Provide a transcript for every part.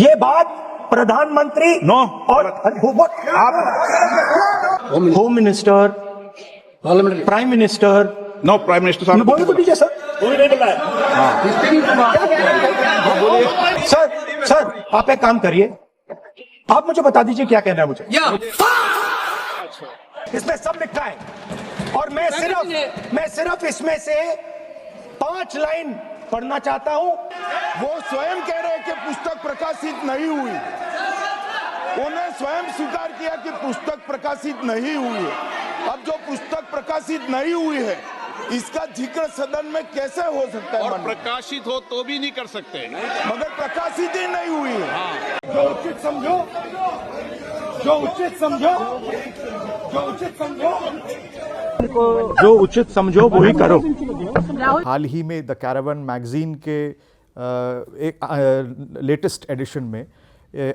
ये बात प्रधानमंत्री नो और आप home minister, prime minister, no prime minister साहब बोले तो दीजिए सर। सर आप एक काम करिए, आप मुझे बता दीजिए क्या कहना है मुझे। इसमें सब लिखा है और मैं सिर्फ इसमें से 5 लाइन पढ़ना चाहता हूं। वो स्वयं कह रहे हैं कि पुस्तक प्रकाशित नहीं हुई, उन्हें स्वयं स्वीकार किया कि पुस्तक प्रकाशित नहीं हुई है। अब जो पुस्तक प्रकाशित नहीं हुई है इसका जिक्र सदन में कैसे हो सकता है? और प्रकाशित हो तो भी नहीं कर सकते, मगर प्रकाशित ही नहीं हुई है। जो उचित समझो, जो उचित समझो, जो उचित समझो, जो उचित समझो वही करो। हाल ही में द कैरावन मैगजीन के एक लेटेस्ट एडिशन में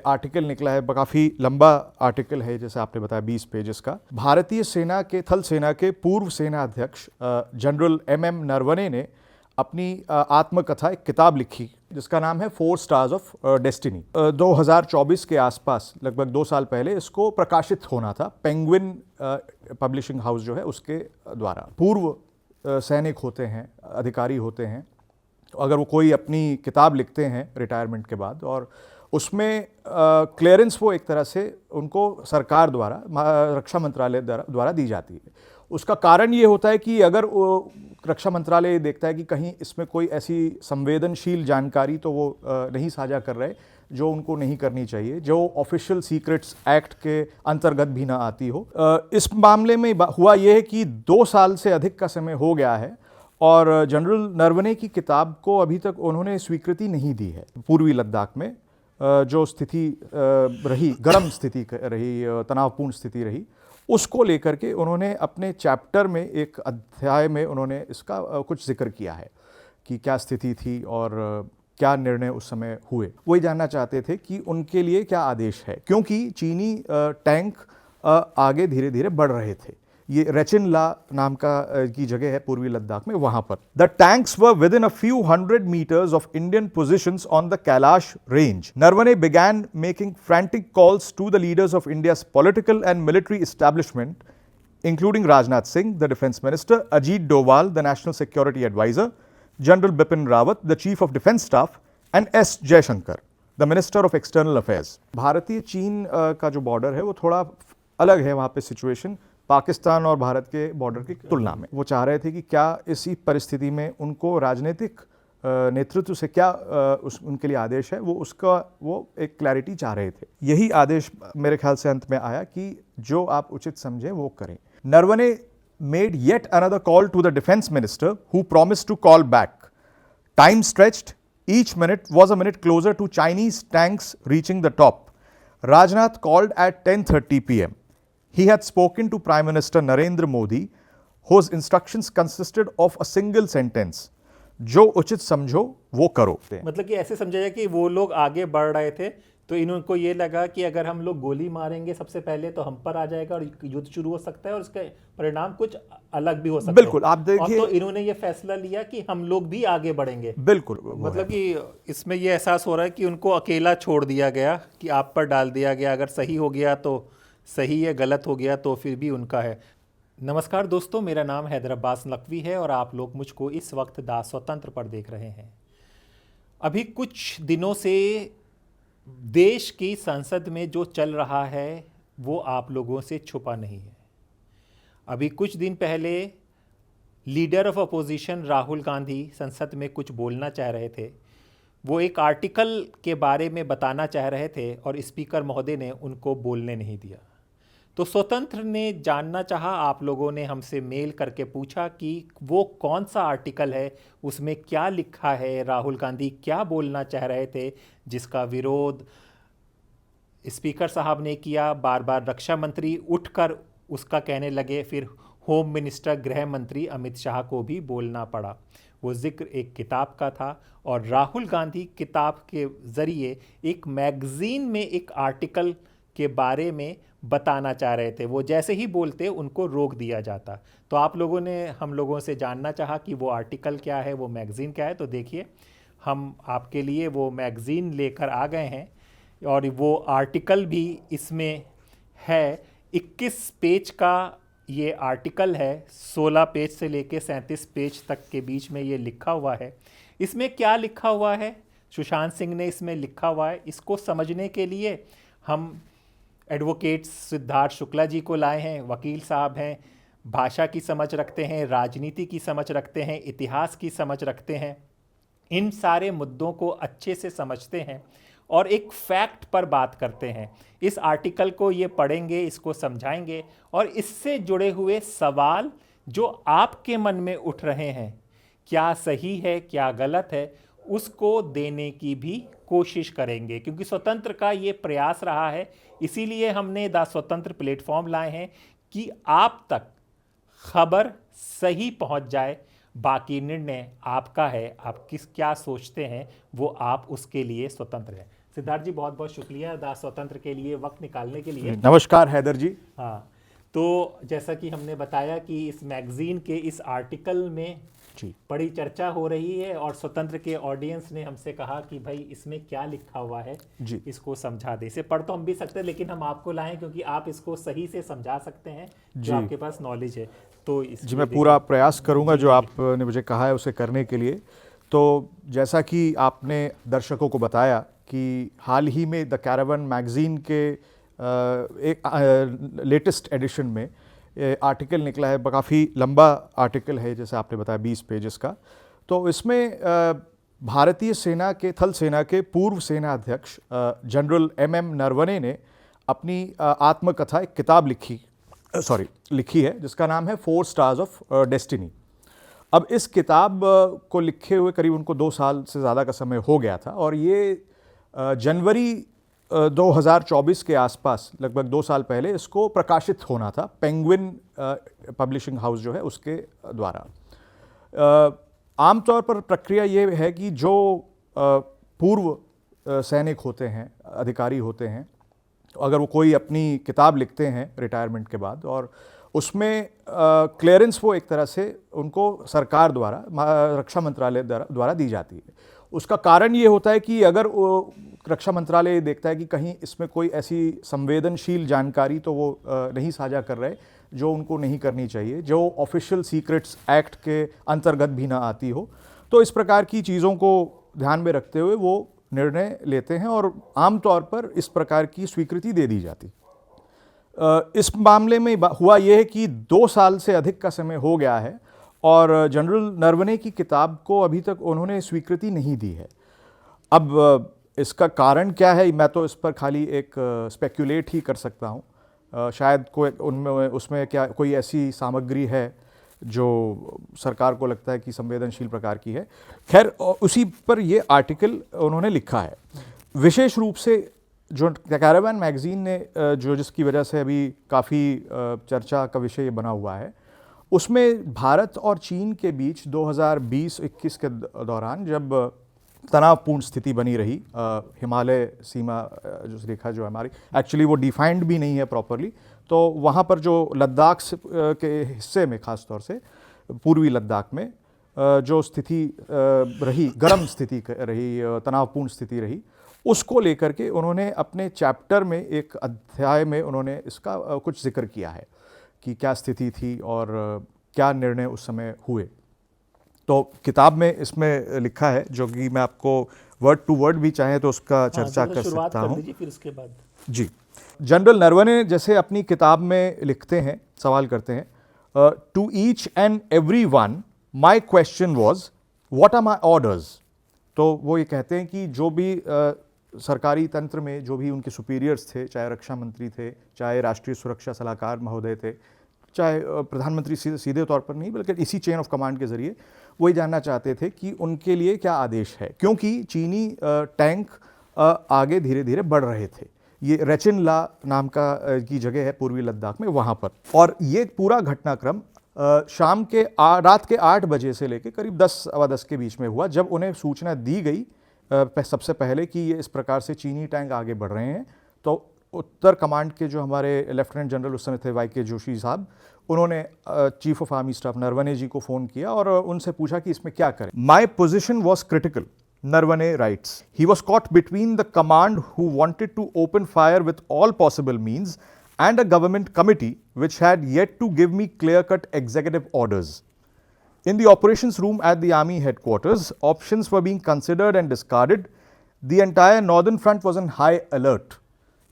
आर्टिकल निकला है, काफ़ी लंबा आर्टिकल है, जैसे आपने बताया 20 पेजेस का। भारतीय सेना के थल सेना के पूर्व सेना अध्यक्ष जनरल MM नरवणे ने अपनी आत्मकथा एक किताब लिखी जिसका नाम है 4 स्टार्स ऑफ डेस्टिनी। 2024 के आसपास, लगभग 2 साल पहले इसको प्रकाशित होना था, पेंगुइन पब्लिशिंग हाउस जो है उसके द्वारा। पूर्व सैनिक होते हैं, अधिकारी होते हैं, अगर वो कोई अपनी किताब लिखते हैं रिटायरमेंट के बाद और उसमें क्लियरेंस वो एक तरह से उनको सरकार द्वारा, रक्षा मंत्रालय द्वारा दी जाती है। उसका कारण ये होता है कि अगर रक्षा मंत्रालय देखता है कि कहीं इसमें कोई ऐसी संवेदनशील जानकारी तो वो नहीं साझा कर रहे जो उनको नहीं करनी चाहिए, जो ऑफिशियल सीक्रेट्स एक्ट के अंतर्गत भी ना आती हो। इस मामले में हुआ ये है कि 2 साल से अधिक का समय हो गया है और जनरल नरवणे की किताब को अभी तक उन्होंने स्वीकृति नहीं दी है। पूर्वी लद्दाख में जो स्थिति रही, गर्म स्थिति रही, तनावपूर्ण स्थिति रही, उसको लेकर के उन्होंने अपने चैप्टर में, एक अध्याय में उन्होंने इसका कुछ जिक्र किया है कि क्या स्थिति थी और क्या निर्णय उस समय हुए। वही जानना चाहते थे कि उनके लिए क्या आदेश है, क्योंकि चीनी टैंक आगे धीरे धीरे बढ़ रहे थे। ये रेचिन ला नाम की जगह है पूर्वी लद्दाख में, वहां पर। The tanks were within a few 100 meters of Indian positions on the Kailash range. Naravane began making frantic calls to the leaders of India's political and military establishment, including Rajnath Singh, the defense minister, Ajit Doval, the national security advisor, General Bipin Rawat, the chief of defense staff, and S. Jaishankar, the minister of external affairs. भारतीय चीन का जो border है वो थोड़ा अलग है, वहाँ पे सिचुएशन पाकिस्तान और भारत के बॉर्डर की तुलना में। वो चाह रहे थे कि क्या इसी परिस्थिति में उनको राजनीतिक नेतृत्व से क्या उनके लिए आदेश है, वो एक क्लैरिटी चाह रहे थे। यही आदेश मेरे ख्याल से अंत में आया कि जो आप उचित समझें वो करें। Naravane made yet another call to the defence minister who promised to call back. Time stretched, each minute was a minute closer to Chinese tanks reaching the top. Rajnath called at 10:30 p.m. He had spoken to Prime Minister Narendra Modi, whose instructions consisted of a single sentence: जो उचित समझो वो करो। मतलब कि ऐसे समझा जाए कि वो लोग आगे बढ़ रहे थे तो इनको ये लगा कि अगर हम लोग गोली मारेंगे सबसे पहले तो हम पर आ जाएगा और युद्ध शुरू हो सकता है और इसका परिणाम कुछ अलग भी हो सकता है। बिल्कुल, आप देखिए, तो इन्होंने ये फैसला लिया कि हम लोग भी आगे बढ़ेंगे। बिल्कुल, मतलब कि इसमें ये एहसास हो रहा है कि उनको अकेला छोड़ दिया गया, कि आप पर डाल दिया गया। अगर सही हो गया तो सही है, गलत हो गया तो फिर भी उनका है। नमस्कार दोस्तों, मेरा नाम हैदर अब्बास नकवी है और आप लोग मुझको इस वक्त दा स्वतंत्र पर देख रहे हैं। अभी कुछ दिनों से देश की संसद में जो चल रहा है वो आप लोगों से छुपा नहीं है। अभी कुछ दिन पहले leader of opposition Rahul Gandhi संसद में कुछ बोलना चाह रहे थे। वो एक आर्टिकल के बारे में बताना चाह रहे थे और स्पीकर महोदय ने उनको बोलने नहीं दिया। तो स्वतंत्र ने जानना चाहा, आप लोगों ने हमसे मेल करके पूछा कि वो कौन सा आर्टिकल है, उसमें क्या लिखा है, राहुल गांधी क्या बोलना चाह रहे थे, जिसका विरोध स्पीकर साहब ने किया। बार बार रक्षा मंत्री उठकर उसका कहने लगे, फिर होम मिनिस्टर, गृह मंत्री अमित शाह को भी बोलना पड़ा। वो जिक्र एक किताब का था और राहुल गांधी किताब के ज़रिए एक मैगज़ीन में एक आर्टिकल के बारे में बताना चाह रहे थे। वो जैसे ही बोलते उनको रोक दिया जाता। तो आप लोगों ने हम लोगों से जानना चाहा कि वो आर्टिकल क्या है, वो मैगज़ीन क्या है। तो देखिए, हम आपके लिए वो मैगज़ीन लेकर आ गए हैं। और वो आर्टिकल भी इसमें है। 21 पेज का ये आर्टिकल है, 16 पेज से लेके 37 पेज तक के बीच में ये लिखा हुआ है। इसमें क्या लिखा हुआ है, सुशांत सिंह ने इसमें लिखा हुआ है, इसको समझने के लिए हम एडवोकेट सिद्धार्थ शुक्ला जी को लाए हैं। वकील साहब हैं, भाषा की समझ रखते हैं, राजनीति की समझ रखते हैं, इतिहास की समझ रखते हैं, इन सारे मुद्दों को अच्छे से समझते हैं और एक फैक्ट पर बात करते हैं। इस आर्टिकल को ये पढ़ेंगे, इसको समझाएंगे और इससे जुड़े हुए सवाल जो आपके मन में उठ रहे हैं, क्या सही है क्या गलत है, उसको देने की भी कोशिश करेंगे। क्योंकि स्वतंत्र का ये प्रयास रहा है, इसीलिए हमने द स्वतंत्र प्लेटफॉर्म लाए हैं कि आप तक खबर सही पहुंच जाए। बाकी निर्णय आपका है, आप क्या सोचते हैं वो आप उसके लिए स्वतंत्र हैं। सिद्धार्थ जी, बहुत बहुत शुक्रिया द स्वतंत्र के लिए वक्त निकालने के लिए। नमस्कार हैदर जी। हाँ, तो जैसा कि हमने बताया कि इस मैगजीन के इस आर्टिकल में जी बड़ी चर्चा हो रही है और स्वतंत्र के ऑडियंस ने हमसे कहा कि भाई इसमें क्या लिखा हुआ है जी, इसको समझा दे। इसे पढ़ तो हम भी सकते हैं, लेकिन हम आपको लाएं क्योंकि आप इसको सही से समझा सकते हैं, जो आपके पास नॉलेज है। तो जी, मैं पूरा प्रयास करूंगा जो आपने मुझे कहा है उसे करने के लिए। तो जैसा कि आपने दर्शकों को बताया कि हाल ही में द कैरावन मैगजीन के एक लेटेस्ट एडिशन में आर्टिकल निकला है, काफ़ी लंबा आर्टिकल है, जैसे आपने बताया 20 पेजेस का। तो इसमें भारतीय सेना के थल सेना के पूर्व सेना अध्यक्ष जनरल MM नरवणे ने अपनी आत्मकथा, एक किताब लिखी है जिसका नाम है 4 स्टार्स ऑफ डेस्टिनी। अब इस किताब को लिखे हुए करीब उनको 2 साल से ज़्यादा का समय हो गया था और ये जनवरी 2024 के आसपास, लगभग 2 साल पहले इसको प्रकाशित होना था, पेंगुइन पब्लिशिंग हाउस जो है उसके द्वारा। आमतौर पर प्रक्रिया ये है कि जो पूर्व सैनिक होते हैं, अधिकारी होते हैं, अगर वो कोई अपनी किताब लिखते हैं रिटायरमेंट के बाद और उसमें क्लियरेंस वो एक तरह से उनको सरकार द्वारा, रक्षा मंत्रालय द्वारा दी जाती है। उसका कारण ये होता है कि अगर रक्षा मंत्रालय देखता है कि कहीं इसमें कोई ऐसी संवेदनशील जानकारी तो वो नहीं साझा कर रहे जो उनको नहीं करनी चाहिए, जो ऑफिशियल सीक्रेट्स एक्ट के अंतर्गत भी ना आती हो, तो इस प्रकार की चीज़ों को ध्यान में रखते हुए वो निर्णय लेते हैं और आमतौर पर इस प्रकार की स्वीकृति दे दी जाती। इस मामले में हुआ यह है कि 2 साल से अधिक का समय हो गया है और जनरल नरवणे की किताब को अभी तक उन्होंने स्वीकृति नहीं दी है। अब इसका कारण क्या है, मैं तो इस पर खाली एक स्पेक्युलेट ही कर सकता हूँ। शायद उसमें क्या कोई ऐसी सामग्री है जो सरकार को लगता है कि संवेदनशील प्रकार की है। खैर, उसी पर ये आर्टिकल उन्होंने लिखा है। विशेष रूप से जो कैरावन मैगजीन ने जिसकी वजह से अभी काफ़ी चर्चा का विषय बना हुआ है, उसमें भारत और चीन के बीच 2020-21 के दौरान जब तनावपूर्ण स्थिति बनी रही, हिमालय सीमा जो रेखा जो हमारी एक्चुअली वो डिफाइंड भी नहीं है प्रॉपरली, तो वहाँ पर जो लद्दाख के हिस्से में, ख़ास तौर से पूर्वी लद्दाख में जो स्थिति रही, गर्म स्थिति रही, तनावपूर्ण स्थिति रही, उसको लेकर के उन्होंने अपने चैप्टर में, एक अध्याय में उन्होंने इसका कुछ जिक्र किया है कि क्या स्थिति थी और क्या निर्णय उस समय हुए। तो किताब में इसमें लिखा है, जो कि मैं आपको वर्ड टू वर्ड भी चाहें तो उसका चर्चा कर सकता हूँ। फिर उसके बाद जी, जनरल नरवणे जैसे अपनी किताब में लिखते हैं, सवाल करते हैं, to each and every one my question was what are my orders. तो वो ये कहते हैं कि जो भी सरकारी तंत्र में जो भी उनके सुपीरियर्स थे, चाहे रक्षा मंत्री थे, चाहे राष्ट्रीय सुरक्षा सलाहकार महोदय थे, चाहे प्रधानमंत्री सीधे तौर पर नहीं बल्कि इसी चेन ऑफ कमांड के जरिए वही जानना चाहते थे कि उनके लिए क्या आदेश है, क्योंकि चीनी टैंक आगे धीरे धीरे बढ़ रहे थे। ये रेचिन ला नाम का की जगह है पूर्वी लद्दाख में, वहाँ पर। और ये पूरा घटनाक्रम शाम के रात के 8 बजे से लेकर करीब 10-10 के बीच में हुआ, जब उन्हें सूचना दी गई सबसे पहले कि ये इस प्रकार से चीनी टैंक आगे बढ़ रहे हैं। तो उत्तर कमांड के जो हमारे लेफ्टिनेंट जनरल उस समय थे YK जोशी साहब, उन्होंने chief of army staff Naravane ji को फ़ोन किया और उनसे पूछा कि इसमें क्या करें। My position was critical Narwane writes, he was caught between the command who wanted to open fire with all possible means and a government committee which had yet to give me clear-cut executive orders. In the operations room at the army headquarters, options were being considered and discarded. The entire northern front was on high alert.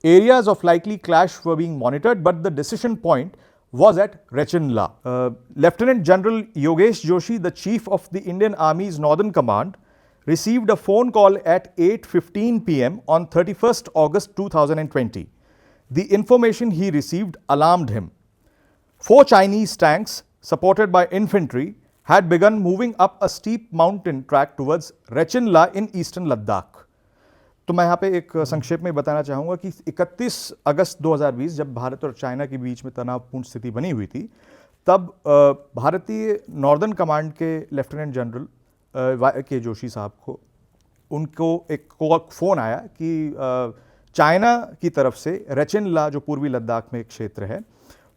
Areas of likely clash were being monitored, but the decision point was at Rechinla. Lieutenant General Yogesh Joshi, the chief of the Indian Army's Northern Command, received a phone call at 8:15 p.m. on 31st August 2020. The information he received alarmed him. 4 Chinese tanks, supported by infantry, had begun moving up a steep mountain track towards Rechinla in eastern Ladakh. तो मैं यहाँ पे एक संक्षेप में बताना चाहूँगा कि 31 अगस्त 2020 जब भारत और चाइना के बीच में तनावपूर्ण स्थिति बनी हुई थी, तब भारतीय नॉर्दर्न कमांड के लेफ्टिनेंट जनरल के जोशी साहब को उनको एक फ़ोन आया कि चाइना की तरफ से रेचिनला, जो पूर्वी लद्दाख में एक क्षेत्र है,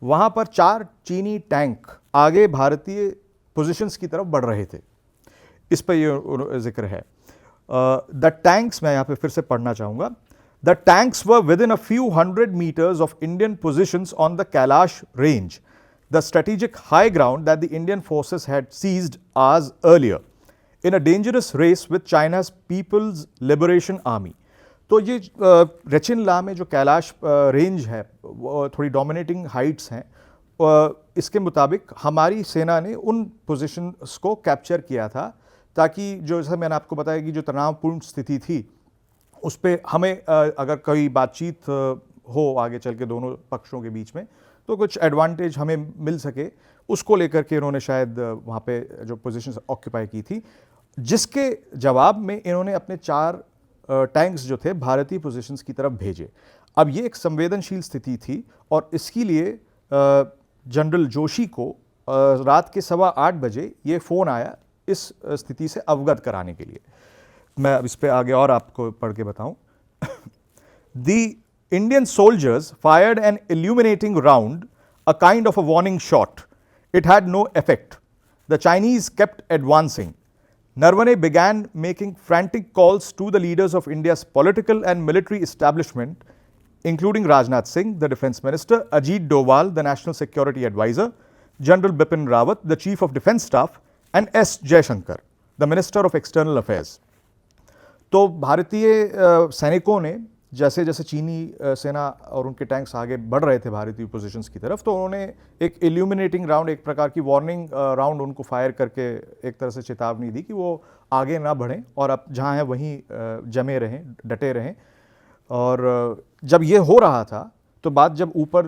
वहाँ पर 4 चीनी टैंक आगे भारतीय पोजीशंस की तरफ बढ़ रहे थे. इस पर ये जिक्र है. द टैंक्स, मैं यहाँ पे फिर से पढ़ना चाहूँगा. The tanks were within a few 100 meters of Indian positions on the Kailash range, the strategic high ground that the Indian forces had seized hours earlier in a dangerous race with China's People's Liberation Army. तो ये रेचिनला में जो Kailash range है, थोड़ी dominating Heights हैं, इसके मुताबिक हमारी सेना ने उन पोजीशंस को कैप्चर किया था ताकि जो, जैसे मैंने आपको बताया कि जो तनावपूर्ण स्थिति थी उस पर हमें अगर कोई बातचीत हो आगे चल के दोनों पक्षों के बीच में, तो कुछ एडवांटेज हमें मिल सके, उसको लेकर के इन्होंने शायद वहाँ पे जो पोजीशंस ऑक्यूपाई की थी, जिसके जवाब में इन्होंने अपने 4 टैंक्स जो थे भारतीय पोजीशंस की तरफ भेजे. अब ये एक संवेदनशील स्थिति थी और इसके लिए जनरल जोशी को रात के 8:15 बजे ये फ़ोन आया इस स्थिति से अवगत कराने के लिए. मैं अब इस पे आगे और आपको पढ़ के बताऊं. The Indian soldiers fired an illuminating round, a kind of a warning shot. It had no effect. The Chinese kept advancing. Narwane began making frantic calls to the leaders of India's political and military establishment, including Rajnath Singh, the defense minister, Ajit Doval, the national security advisor, General Bipin Rawat, the chief of defense staff, and S. Jaishankar, the minister of external affairs. तो भारतीय सैनिकों ने जैसे जैसे चीनी सेना और उनके टैंक्स आगे बढ़ रहे थे भारतीय पोजीशंस की तरफ, तो उन्होंने एक इल्यूमिनेटिंग राउंड, एक प्रकार की वार्निंग राउंड उनको फायर करके एक तरह से चेतावनी दी कि वो आगे ना बढ़ें और अब जहाँ हैं वहीं जमे रहें, डटे रहें. और जब ये हो रहा था तो बात जब ऊपर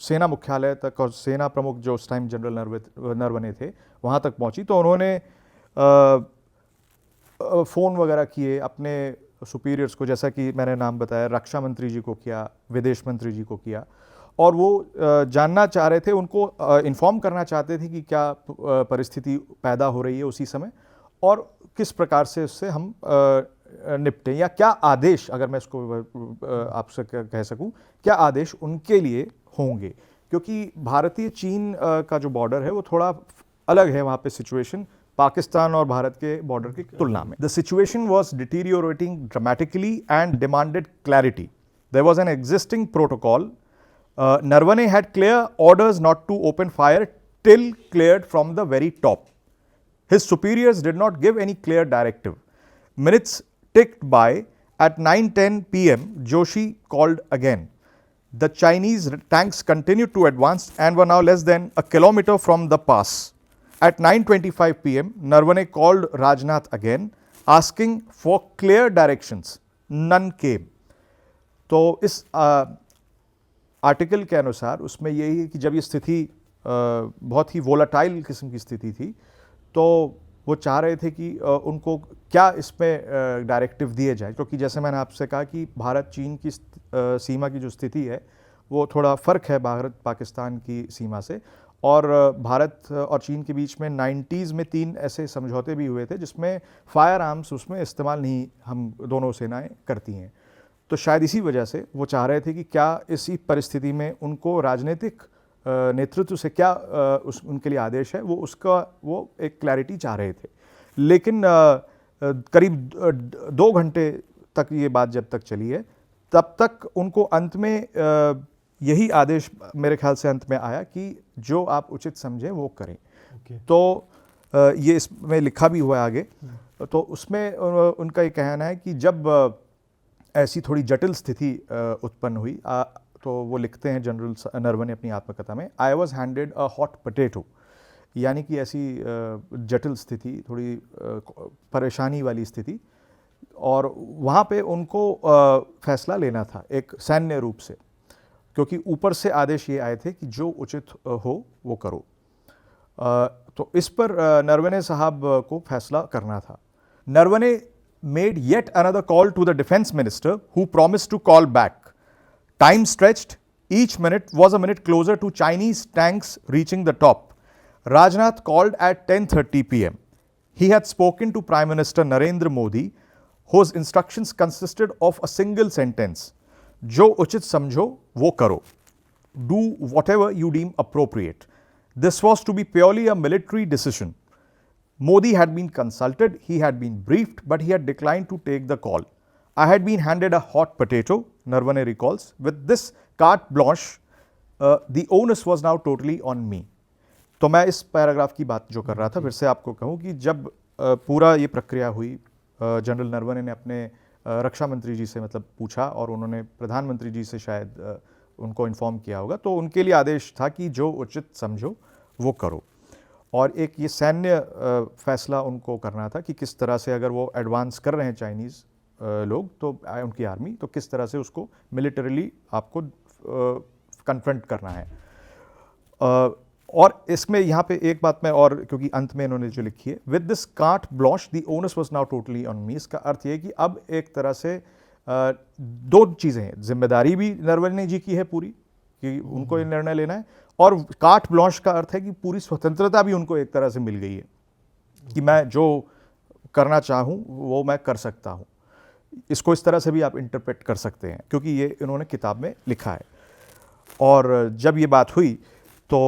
सेना मुख्यालय तक और सेना प्रमुख जो उस टाइम जनरल नरवणे थे वहाँ तक पहुँची, तो उन्होंने फ़ोन वगैरह किए अपने सुपीरियर्स को, जैसा कि मैंने नाम बताया, रक्षा मंत्री जी को किया, विदेश मंत्री जी को किया, और वो जानना चाह रहे थे, उनको इन्फॉर्म करना चाहते थे कि क्या परिस्थिति पैदा हो रही है उसी समय और किस प्रकार से उससे हम निपटें, या क्या आदेश, अगर मैं इसको आपसे कह सकूं, क्या आदेश उनके लिए होंगे, क्योंकि भारतीय चीन का जो बॉर्डर है वो थोड़ा अलग है, वहाँ पे सिचुएशन पाकिस्तान और भारत के बॉर्डर की तुलना में. The situation was deteriorating dramatically and demanded clarity. There was an existing protocol. Narwane had clear orders not to open fire till cleared from the very top. His superiors did not give any clear directive. Minutes ticked by. At 9:10 p.m., Joshi called again. The Chinese tanks continued to advance and were now less than a kilometer from the pass. At 9:25 p.m., Narwane called Rajnath again, asking for clear directions. None came. तो इस article के अनुसार उसमें यही है कि जब ये स्थिति बहुत ही वोलाटाइल किस्म की स्थिति थी, तो वो चाह रहे थे कि उनको क्या इसमें डायरेक्टिव दिए जाए, क्योंकि जैसे मैंने आपसे कहा कि भारत चीन की सीमा की जो स्थिति है वो थोड़ा फ़र्क है भारत पाकिस्तान की सीमा से, और भारत और चीन के बीच में 90s में 3 ऐसे समझौते भी हुए थे जिसमें फायर आर्म्स उसमें इस्तेमाल नहीं हम दोनों सेनाएं करती हैं. तो शायद इसी वजह से वो चाह रहे थे कि क्या इसी परिस्थिति में उनको राजनीतिक नेतृत्व से क्या उनके लिए आदेश है, वो उसका वो एक क्लैरिटी चाह रहे थे. लेकिन करीब 2 घंटे तक ये बात जब तक चली है, तब तक उनको अंत में यही आदेश मेरे ख्याल से अंत में आया कि जो आप उचित समझें वो करें। तो ये इसमें लिखा भी हुआ है आगे। तो उसमें उनका ये कहना है कि जब ऐसी थोड़ी जटिल स्थिति उत्पन्न हुई, तो वो लिखते हैं जनरल नरवणे अपनी आत्मकथा में, I was handed a hot potato, यानी कि ऐसी जटिल स्थिति, थोड़ी परेशानी वाली स्थिति, और वहाँ पे उनको फैसला लेना था एक सैन्य रूप से, क्योंकि ऊपर से आदेश ये आए थे कि जो उचित हो वो करो। तो इस पर नरवणे साहब को फैसला करना था। Naravane made yet another call to the defence minister who promised to call back. Time stretched, each minute was a minute closer to Chinese tanks reaching the top. Rajnath called at 10:30 p.m. He had spoken to Prime Minister Narendra Modi, whose instructions consisted of a single sentence: जो उचित समझो वो करो. Do whatever you deem appropriate. This was to be purely a military decision. Modi had been consulted, he had been briefed, but he had declined to take the call. I had been handed a hot potato, Narawane recalls. With this carte blanche, the onus was now totally on me. तो मैं इस paragraph की बात जो कर रहा था, फिर से आपको कहूँ कि जब पूरा ये प्रक्रिया हुई, जनरल नरवणे ने अपने रक्षा मंत्री जी से मतलब पूछा, और उन्होंने प्रधानमंत्री जी से शायद उनको इन्फॉर्म किया होगा, तो उनके लिए आदेश था कि जो उचित समझो वो करो। और एक ये सैन्य फैसला उनको करना था कि किस तरह से, अगर वो एडवांस कर रहे हैं चाइनीज़ लोग, तो उनकी आर्मी, तो किस तरह से उसको मिलिटरीली आपको कन्फ्रंट करना है। और इसमें यहाँ पे एक बात मैं और, क्योंकि अंत में इन्होंने जो लिखी है, with this cart blush the onus was now totally on me, इसका अर्थ ये है कि अब एक तरह से दो चीज़ें हैं, जिम्मेदारी भी नरवणे जी की है पूरी, कि उनको ये निर्णय लेना है, और कार्ट ब्लॉश का अर्थ है कि पूरी स्वतंत्रता भी उनको एक तरह से मिल गई है कि मैं जो करना चाहूँ वो मैं कर सकता हूँ। इसको इस तरह से भी आप इंटरप्रेट कर सकते हैं, क्योंकि ये इन्होंने किताब में लिखा है। और जब ये बात हुई तो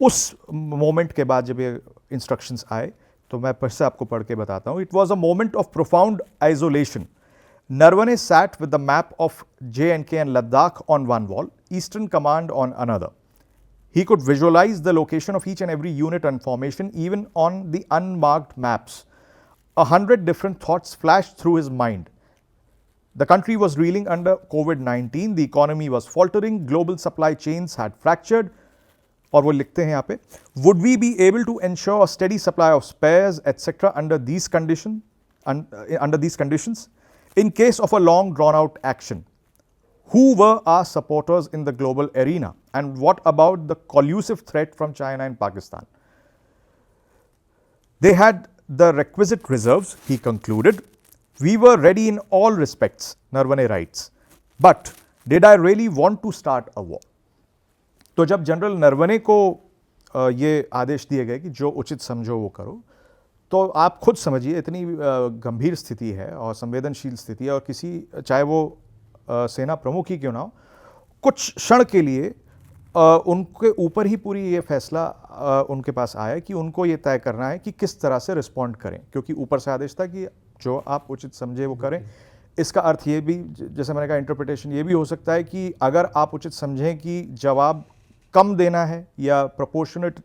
उस मोमेंट के बाद जब ये इंस्ट्रक्शंस आए, तो मैं फिर से आपको पढ़ के बताता हूँ। It was a moment of profound isolation. Narwane sat with the map of J&K and Ladakh on one wall, Eastern Command on another. He could visualize the location of each and every unit and formation, even on the unmarked maps. 100 different thoughts flashed through his mind. The country was reeling under COVID-19, the economy was faltering, global supply chains had fractured. और वो लिखते हैं यहाँ पे, would we be able to ensure a steady supply of spares, etc. under these conditions? In case of a long drawn-out action, who were our supporters in the global arena, and what about the collusive threat from China and Pakistan? They had the requisite reserves, he concluded. We were ready in all respects, Narwane writes. But did I really want to start a war? तो जब general Naravane को ये आदेश दिए गए कि जो उचित समझो वो करो, तो आप खुद समझिए इतनी गंभीर स्थिति है और संवेदनशील स्थिति है, और किसी, चाहे वो सेना प्रमुख ही क्यों ना हो, कुछ क्षण के लिए उनके ऊपर ही पूरी ये फैसला उनके पास आया कि उनको ये तय करना है कि किस तरह से रिस्पॉन्ड करें, क्योंकि ऊपर से आदेश था कि जो आप उचित समझे वो करें। इसका अर्थ ये भी, जैसे मैंने कहा, इंटरप्रिटेशन ये भी हो सकता है कि अगर आप उचित समझें कि जवाब कम देना है या प्रोपोर्शनेट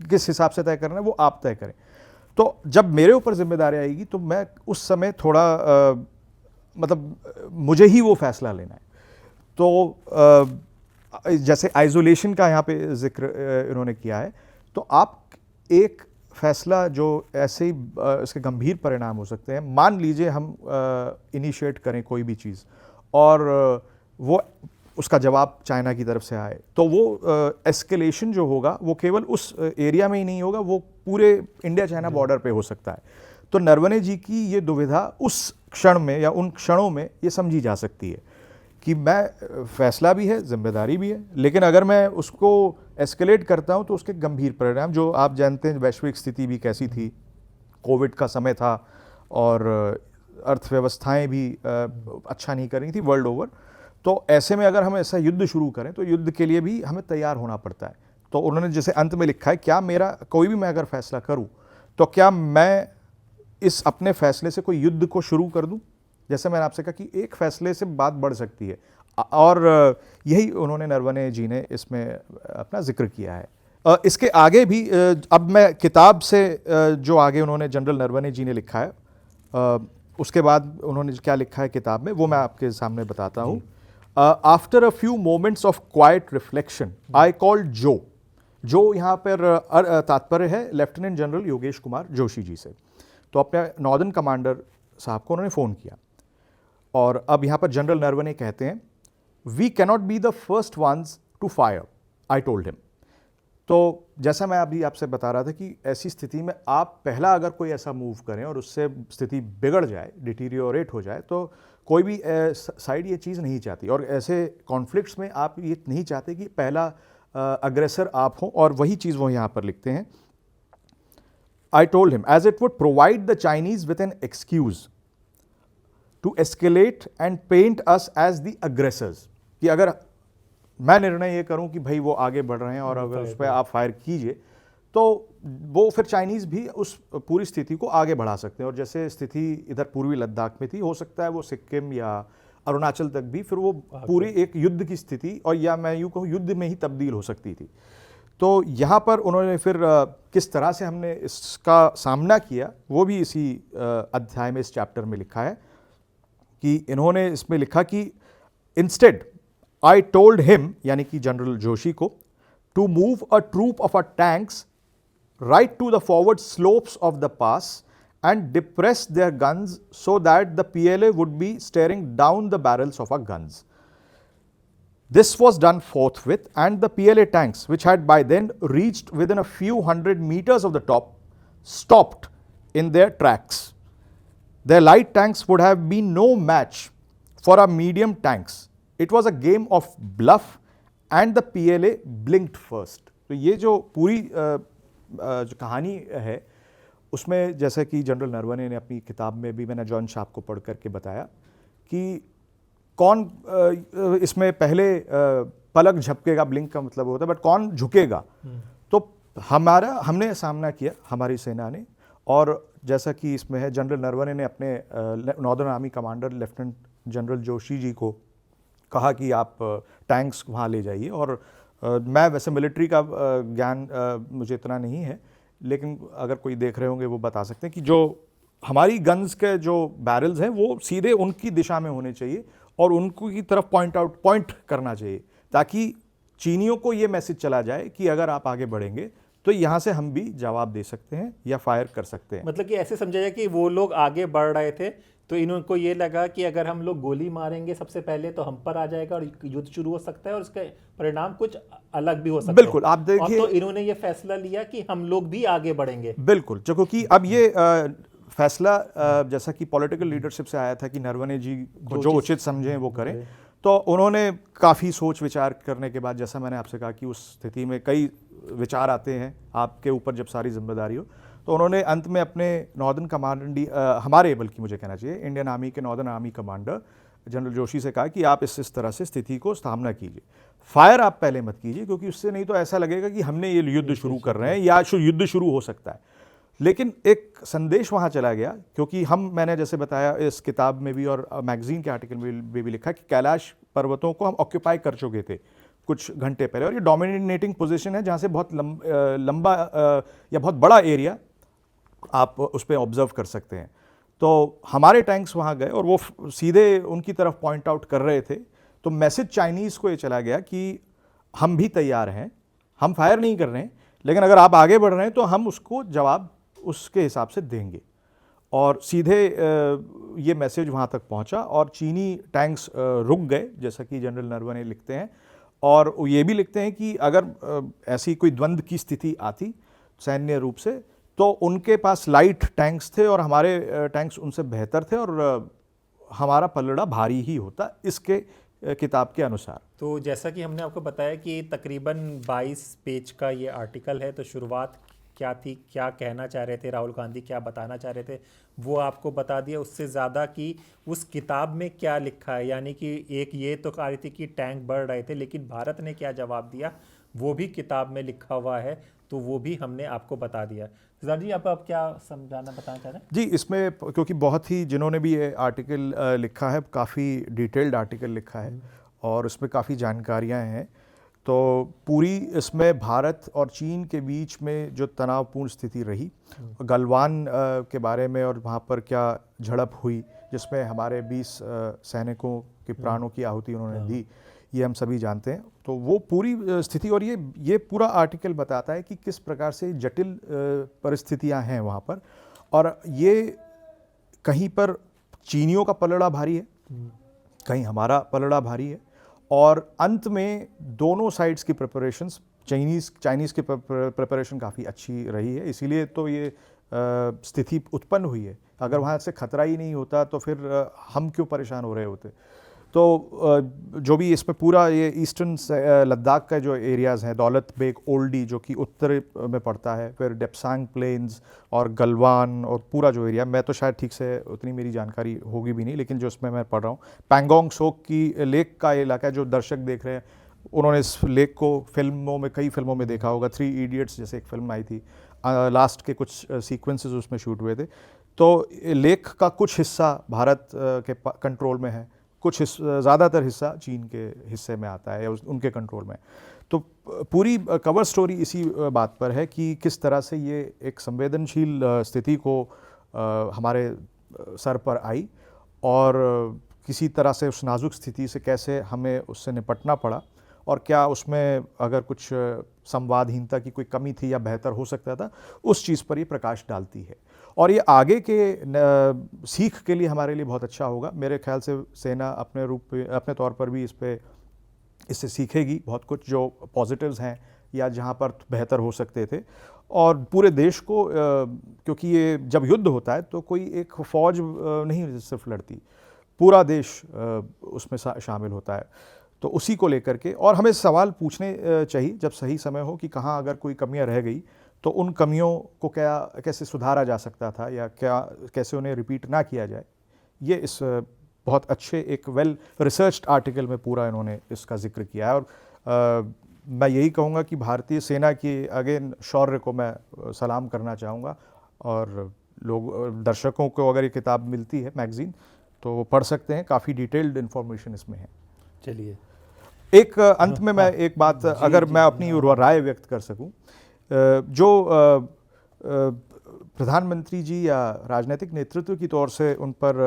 किस हिसाब से तय करना है, वो आप तय करें। तो जब मेरे ऊपर जिम्मेदारी आएगी तो मैं उस समय थोड़ा मतलब मुझे ही वो फैसला लेना है। तो जैसे आइसोलेशन का यहाँ पे जिक्र इन्होंने किया है, तो आप एक फैसला जो ऐसे ही इसके गंभीर परिणाम हो सकते हैं, मान लीजिए हम इनिशिएट करें कोई भी चीज़ और वो उसका जवाब चाइना की तरफ से आए, तो वो एस्केलेशन जो होगा वो केवल उस एरिया में ही नहीं होगा, वो पूरे इंडिया चाइना बॉर्डर पे हो सकता है। तो नरवणे जी की ये दुविधा उस क्षण में या उन क्षणों में ये समझी जा सकती है कि मैं, फैसला भी है, जिम्मेदारी भी है, लेकिन अगर मैं उसको एस्केलेट करता हूँ तो उसके गंभीर परिणाम, जो आप जानते हैं वैश्विक स्थिति भी कैसी थी, कोविड का समय था और अर्थव्यवस्थाएं भी अच्छा नहीं कर रही थी वर्ल्ड ओवर। तो ऐसे में अगर हम ऐसा युद्ध शुरू करें तो युद्ध के लिए भी हमें तैयार होना पड़ता है। तो उन्होंने जैसे अंत में लिखा है, क्या मेरा कोई भी मैं अगर फैसला करूं तो क्या मैं इस अपने फैसले से कोई युद्ध को शुरू कर दूं? जैसे मैंने आपसे कहा कि एक फैसले से बात बढ़ सकती है, और यही उन्होंने नरवणे जी ने इसमें अपना जिक्र किया है। इसके आगे भी अब मैं किताब से जो आगे उन्होंने जनरल नरवणे जी ने लिखा है, उसके बाद उन्होंने क्या लिखा है किताब में, वो मैं आपके सामने बताता हूँ। After a few moments of quite reflection I called जो यहाँ पर तात्पर्य है लेफ्टिनेंट जनरल योगेश कुमार जोशी जी से। तो अपने नॉर्दर्न कमांडर साहब को उन्होंने फ़ोन किया, और अब यहाँ पर जनरल नरवणे कहते हैं, we cannot be the first ones to fire, I told him. तो जैसा मैं अभी आपसे बता रहा था कि ऐसी स्थिति में आप पहला अगर कोई ऐसा मूव करें और उससे स्थिति बिगड़ जाए, डिटीरियोरेट हो जाए, तो कोई भी साइड ये चीज़ नहीं चाहती, और ऐसे कॉन्फ्लिक्ट्स में आप ये नहीं चाहते कि पहला अग्रेसर आप हो। और वही चीज़ वो यहाँ पर लिखते हैं, I told him as it would provide the Chinese with an excuse to escalate and paint us as the aggressors, कि अगर मैं निर्णय ये करूं कि भाई वो आगे बढ़ रहे हैं और अगर उस पर आप फायर कीजिए, तो वो फिर चाइनीज़ भी उस पूरी स्थिति को आगे बढ़ा सकते हैं। और जैसे स्थिति इधर पूर्वी लद्दाख में थी, हो सकता है वो सिक्किम या अरुणाचल तक भी फिर वो पूरी एक युद्ध की स्थिति, और या मैं यूँ कहूँ युद्ध में ही तब्दील हो सकती थी। तो यहाँ पर उन्होंने फिर किस तरह से हमने इसका सामना किया, वो भी इसी अध्याय में, इस चैप्टर में लिखा है। कि इन्होंने इसमें लिखा कि इंस्टेड आई टोल्ड हिम, यानी कि जनरल जोशी को, to move a troop of a tanks right to the forward slopes of the pass and depress their guns so that the PLA would be staring down the barrels of our guns. This was done forthwith, and the PLA tanks, which had by then reached within a few hundred meters of the top, stopped in their tracks. Their light tanks would have been no match for our medium tanks. It was a game of bluff, and the PLA blinked first. तो ये जो पूरी जो कहानी है, उसमें जैसा कि जनरल नरवणे ने अपनी किताब में भी, मैंने जॉन शार्प को पढ़ करके बताया कि कौन इसमें पहले पलक झपकेगा, ब्लिंक का मतलब होता है, बट कौन झुकेगा। तो हमने सामना किया, हमारी सेना ने, और जैसा कि इसमें है, जनरल नरवणे ने अपने northern army commander lieutenant general Joshi ji को कहा कि आप टैंक्स वहाँ ले जाइए। और मैं वैसे मिलिट्री का ज्ञान मुझे इतना नहीं है, लेकिन अगर कोई देख रहे होंगे वो बता सकते हैं कि जो हमारी गन्स के जो बैरल्स हैं वो सीधे उनकी दिशा में होने चाहिए और उनको की तरफ पॉइंट करना चाहिए, ताकि चीनियों को ये मैसेज चला जाए कि अगर आप आगे बढ़ेंगे तो यहाँ से हम भी जवाब दे सकते हैं या फायर कर सकते हैं। मतलब कि ऐसे समझा जाए कि वो लोग आगे बढ़ रहे थे, तो इनको ये लगा कि अगर हम लोग गोली मारेंगे सबसे पहले तो हम पर आ जाएगा और युद्ध शुरू हो सकता है, और उसका परिणाम कुछ अलग भी हो सकता है। बिल्कुल, आप देखिए, तो इन्होंने ये फैसला लिया कि हम लोग भी आगे बढ़ेंगे। बिल्कुल, क्योंकि अब ये फैसला जैसा कि पॉलिटिकल लीडरशिप से आया था कि नरवणे जी को जो उचित समझें वो करें, तो उन्होंने काफ़ी सोच विचार करने के बाद, जैसा मैंने आपसे कहा कि उस स्थिति में कई विचार आते हैं आपके ऊपर जब सारी जिम्मेदारी हो, तो उन्होंने अंत में अपने नॉर्दर्न कमांडर, हमारे बल्कि मुझे कहना चाहिए इंडियन आर्मी के northern army commander general Joshi से कहा कि आप इस तरह से स्थिति को सामना कीजिए, फायर आप पहले मत कीजिए, क्योंकि उससे नहीं तो ऐसा लगेगा कि हमने ये युद्ध शुरू कर रहे हैं या युद्ध शुरू हो सकता है। लेकिन एक संदेश वहाँ चला गया, क्योंकि मैंने जैसे बताया इस किताब में भी और मैगजीन के आर्टिकल में भी लिखा कि कैलाश पर्वतों को हम ऑक्यूपाई कर चुके थे कुछ घंटे पहले, और ये डोमिनेटिंग पोजीशन है जहाँ से बहुत लंबा या बहुत बड़ा एरिया आप उस पर ऑब्जर्व कर सकते हैं। तो हमारे टैंक्स वहाँ गए और वो सीधे उनकी तरफ पॉइंट आउट कर रहे थे, तो मैसेज चाइनीज़ को ये चला गया कि हम भी तैयार हैं, हम फायर नहीं कर रहे हैं, लेकिन अगर आप आगे बढ़ रहे हैं तो हम उसको जवाब उसके हिसाब से देंगे। और सीधे ये मैसेज वहाँ तक पहुँचा और चीनी टैंक्स रुक गए, जैसा कि जनरल नरवणे लिखते हैं। और ये भी लिखते हैं कि अगर ऐसी कोई द्वंद्व की स्थिति आती सैन्य रूप से, तो उनके पास लाइट टैंक्स थे और हमारे टैंक्स उनसे बेहतर थे और हमारा पलड़ा भारी ही होता, इसके किताब के अनुसार। तो जैसा कि हमने आपको बताया कि तकरीबन 22 पेज का ये आर्टिकल है, तो शुरुआत क्या थी, क्या कहना चाह रहे थे राहुल गांधी, क्या बताना चाह रहे थे, वो आपको बता दिया। उससे ज़्यादा कि उस किताब में क्या लिखा है, यानी कि एक ये तो कह रही थी कि टैंक बढ़ रहे थे, लेकिन भारत ने क्या जवाब दिया वो भी किताब में लिखा हुआ है, तो वो भी हमने आपको बता दिया। सिद्धार्थ जी, आप क्या समझाना बताना चाह रहे हैं? जी, इसमें क्योंकि बहुत ही जिन्होंने भी ये आर्टिकल लिखा है, काफ़ी डिटेल्ड आर्टिकल लिखा है और उसमें काफ़ी जानकारियां हैं। तो पूरी इसमें भारत और चीन के बीच में जो तनावपूर्ण स्थिति रही, गलवान के बारे में और वहाँ पर क्या झड़प हुई जिसमें हमारे 20 सैनिकों के प्राणों की आहुति उन्होंने दी, ये हम सभी जानते हैं। तो वो पूरी स्थिति और ये पूरा आर्टिकल बताता है कि किस प्रकार से जटिल परिस्थितियां हैं वहाँ पर, और ये कहीं पर चीनियों का पलड़ा भारी है, कहीं हमारा पलड़ा भारी है, और अंत में दोनों साइड्स की प्रिपरेशंस, चाइनीज़ की प्रिपरेशन काफ़ी अच्छी रही है, इसीलिए तो ये स्थिति उत्पन्न हुई है। अगर वहाँ से खतरा ही नहीं होता तो फिर हम क्यों परेशान हो रहे होते। तो जो भी इसमें पूरा ये ईस्टर्न लद्दाख का जो एरियाज़ हैं, दौलत बेग ओल्डी जो कि उत्तर में पड़ता है, फिर डेप्सांग प्लेन्स और गलवान और पूरा जो एरिया, मैं तो शायद ठीक से उतनी मेरी जानकारी होगी भी नहीं, लेकिन जो इसमें मैं पढ़ रहा हूँ, पैंगोंग सोक की लेक का इलाका है, जो दर्शक देख रहे हैं उन्होंने इस लेक को फिल्मों में, कई फिल्मों में देखा होगा। 3 इडियट्स जैसे एक फिल्म आई थी, लास्ट के कुछ सीक्वेंसेस उसमें शूट हुए थे। तो लेक का कुछ हिस्सा भारत के कंट्रोल में है, कुछ ज़्यादातर हिस्सा चीन के हिस्से में आता है या उनके कंट्रोल में। तो पूरी कवर स्टोरी इसी बात पर है कि किस तरह से ये एक संवेदनशील स्थिति को हमारे सर पर आई और किसी तरह से उस नाजुक स्थिति से कैसे हमें उससे निपटना पड़ा, और क्या उसमें अगर कुछ संवादहीनता की कोई कमी थी या बेहतर हो सकता था, उस चीज़ पर ये प्रकाश डालती है। और ये आगे के सीख के लिए हमारे लिए बहुत अच्छा होगा। मेरे ख्याल से सेना अपने तौर पर भी इससे सीखेगी बहुत कुछ, जो पॉजिटिव्स हैं या जहाँ पर बेहतर हो सकते थे। और पूरे देश को, क्योंकि ये जब युद्ध होता है तो कोई एक फ़ौज नहीं सिर्फ लड़ती, पूरा देश उसमें शामिल होता है। तो उसी को लेकर के और हमें सवाल पूछने चाहिए जब सही समय हो कि कहाँ अगर कोई कमियां रह गई तो उन कमियों को कैसे सुधारा जा सकता था या कैसे उन्हें रिपीट ना किया जाए। ये इस बहुत अच्छे एक वेल रिसर्च्ड आर्टिकल में पूरा इन्होंने इसका जिक्र किया है। और मैं यही कहूँगा कि भारतीय सेना की अगेन शौर्य को मैं सलाम करना चाहूँगा, और दर्शकों को अगर ये किताब मिलती है मैगज़ीन तो वो पढ़ सकते हैं, काफ़ी डिटेल्ड इन्फॉर्मेशन इसमें है। चलिए, एक अंत में मैं एक बात अगर मैं अपनी राय व्यक्त कर सकूं, जो प्रधानमंत्री जी या राजनीतिक नेतृत्व की तौर से उन पर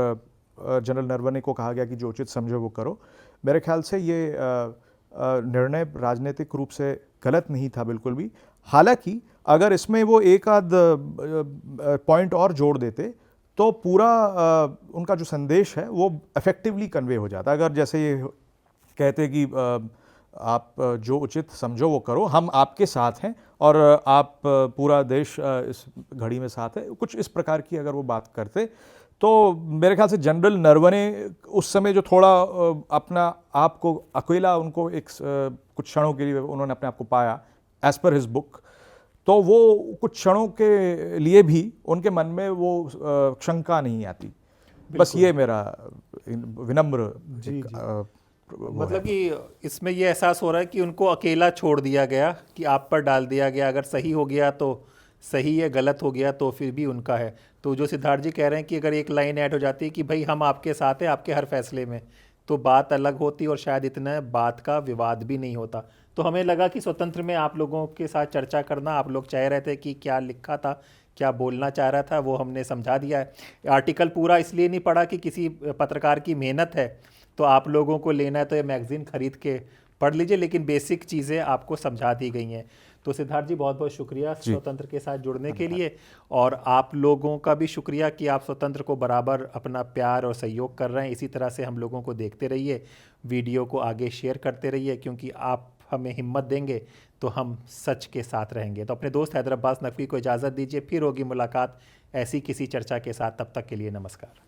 जनरल नरवणे को कहा गया कि जो उचित समझो वो करो, मेरे ख्याल से ये निर्णय राजनीतिक रूप से गलत नहीं था बिल्कुल भी। हालांकि अगर इसमें वो एक आध पॉइंट और जोड़ देते तो पूरा उनका जो संदेश है वो इफेक्टिवली कन्वे हो जाता। अगर जैसे ये कहते कि आप जो उचित समझो वो करो, हम आपके साथ हैं और आप पूरा देश इस घड़ी में साथ है, कुछ इस प्रकार की अगर वो बात करते तो मेरे ख्याल से जनरल नरवणे उस समय जो थोड़ा अपना आप को अकेला, उनको एक कुछ क्षणों के लिए उन्होंने अपने आप को पाया एज पर हिज बुक, तो वो कुछ क्षणों के लिए भी उनके मन में वो शंका नहीं आती। बस ये मेरा विनम्र मतलब कि इसमें ये एहसास हो रहा है कि उनको अकेला छोड़ दिया गया, कि आप पर डाल दिया गया, अगर सही हो गया तो सही है, गलत हो गया तो फिर भी उनका है। तो जो सिद्धार्थ जी कह रहे हैं कि अगर एक लाइन ऐड हो जाती है कि भाई हम आपके साथ हैं आपके हर फैसले में, तो बात अलग होती और शायद इतना बात का विवाद भी नहीं होता। तो हमें लगा कि स्वतंत्र में आप लोगों के साथ चर्चा करना, आप लोग चाह रहे थे कि क्या लिखा था, क्या बोलना चाह रहा था, वो हमने समझा दिया है। आर्टिकल पूरा इसलिए नहीं पढ़ा कि किसी पत्रकार की मेहनत है तो आप लोगों को लेना है तो ये मैगज़ीन ख़रीद के पढ़ लीजिए, लेकिन बेसिक चीज़ें आपको समझा दी गई हैं। तो सिद्धार्थ जी बहुत बहुत शुक्रिया स्वतंत्र के साथ जुड़ने के लिए, और आप लोगों का भी शुक्रिया कि आप स्वतंत्र को बराबर अपना प्यार और सहयोग कर रहे हैं। इसी तरह से हम लोगों को देखते रहिए, वीडियो को आगे शेयर करते रहिए, क्योंकि आप हमें हिम्मत देंगे तो हम सच के साथ रहेंगे। तो अपने दोस्त हैदर अब्बास नकवी को इजाज़त दीजिए, फिर होगी मुलाकात ऐसी किसी चर्चा के साथ। तब तक के लिए नमस्कार।